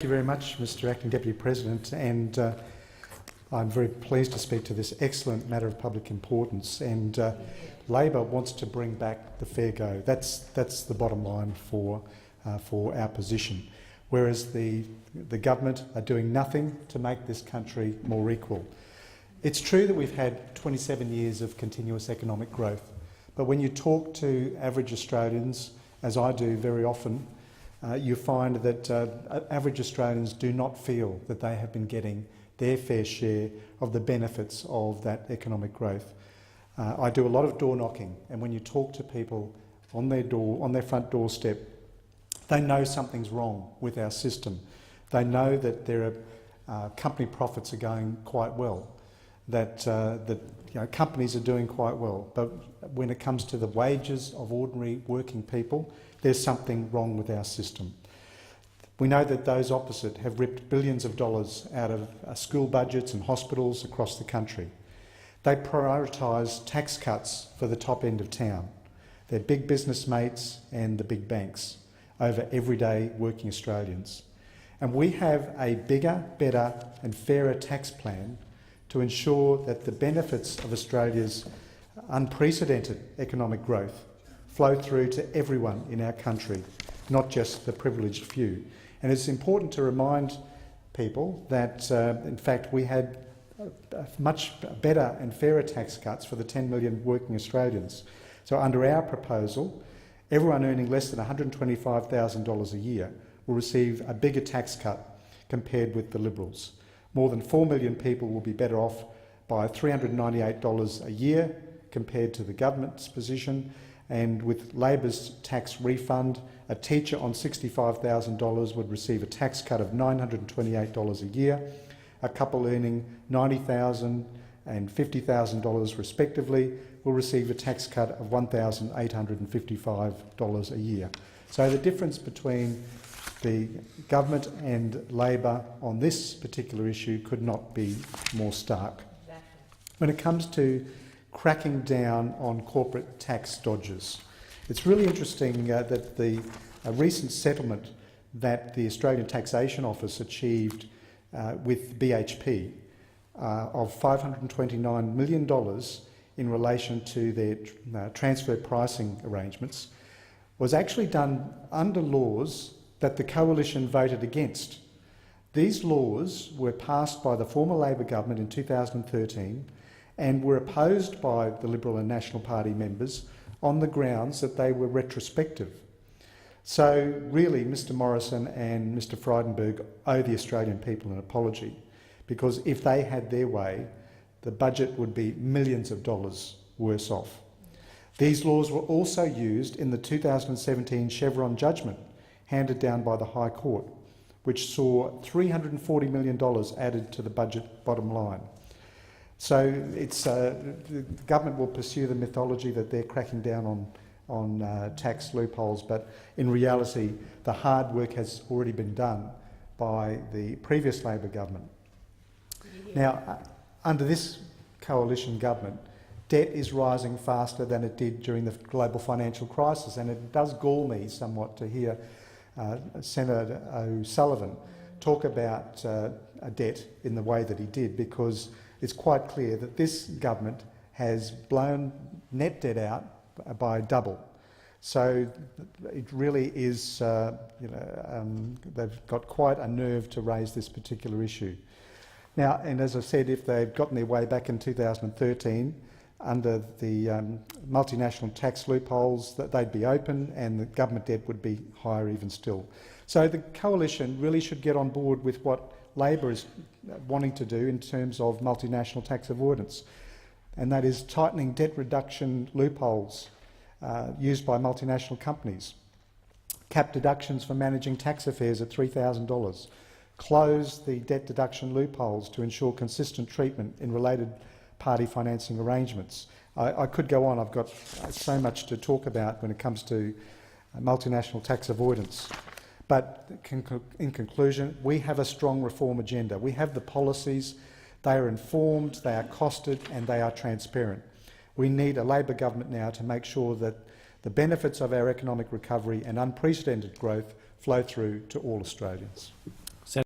Thank you very much, Mr Acting Deputy President, and I'm very pleased to speak to this excellent matter of public importance. And Labor wants to bring back the fair go. That's the bottom line for our position. Whereas the government are doing nothing to make this country more equal. It's true that we've had 27 years of continuous economic growth, but when you talk to average Australians, as I do very often, you find that average Australians do not feel that they have been getting their fair share of the benefits of that economic growth. I do a lot of door knocking, and when you talk to people on their front doorstep, they know something's wrong with our system. They know that their company profits are going quite well, that companies are doing quite well, but when it comes to the wages of ordinary working people, there's something wrong with our system. We know that those opposite have ripped billions of dollars out of school budgets and hospitals across the country. They prioritise tax cuts for the top end of town, their big business mates and the big banks, over everyday working Australians. And we have a bigger, better and fairer tax plan to ensure that the benefits of Australia's unprecedented economic growth flow through to everyone in our country, not just the privileged few. And it's important to remind people that, in fact, we had much better and fairer tax cuts for the 10 million working Australians. So under our proposal, everyone earning less than $125,000 a year will receive a bigger tax cut compared with the Liberals. More than 4 million people will be better off by $398 a year compared to the government's position. And with Labor's tax refund, a teacher on $65,000 would receive a tax cut of $928 a year. A couple earning $90,000 and $50,000 respectively will receive a tax cut of $1,855 a year. So the difference between the government and Labor on this particular issue could not be more stark. Exactly. When it comes to cracking down on corporate tax dodgers, it's really interesting that the recent settlement that the Australian Taxation Office achieved with BHP of $529 million in relation to their transfer pricing arrangements was actually done under laws that the Coalition voted against. These laws were passed by the former Labor government in 2013 and were opposed by the Liberal and National Party members on the grounds that they were retrospective. So really, Mr Morrison and Mr Frydenberg owe the Australian people an apology, because if they had their way, the budget would be millions of dollars worse off. These laws were also used in the 2017 Chevron judgment handed down by the High Court, which saw $340 million added to the budget bottom line. So the government will pursue the mythology that they're cracking down on tax loopholes, but in reality the hard work has already been done by the previous Labor government. Now, under this coalition government, debt is rising faster than it did during the global financial crisis, and it does gall me somewhat to hear Senator O'Sullivan talk about a debt in the way that he did, because it's quite clear that this government has blown net debt out by double. So it really is, they've got quite a nerve to raise this particular issue. Now, and as I said, if they'd gotten their way back in 2013 under the multinational tax loopholes, that they'd be open and the government debt would be higher even still. So the coalition really should get on board with what Labor is wanting to do in terms of multinational tax avoidance, and that is tightening debt reduction loopholes used by multinational companies, cap deductions for managing tax affairs at $3,000, close the debt deduction loopholes to ensure consistent treatment in related party financing arrangements. I could go on. I've got so much to talk about when it comes to multinational tax avoidance. But in conclusion, we have a strong reform agenda. We have the policies. They are informed, they are costed and they are transparent. We need a Labor government now to make sure that the benefits of our economic recovery and unprecedented growth flow through to all Australians.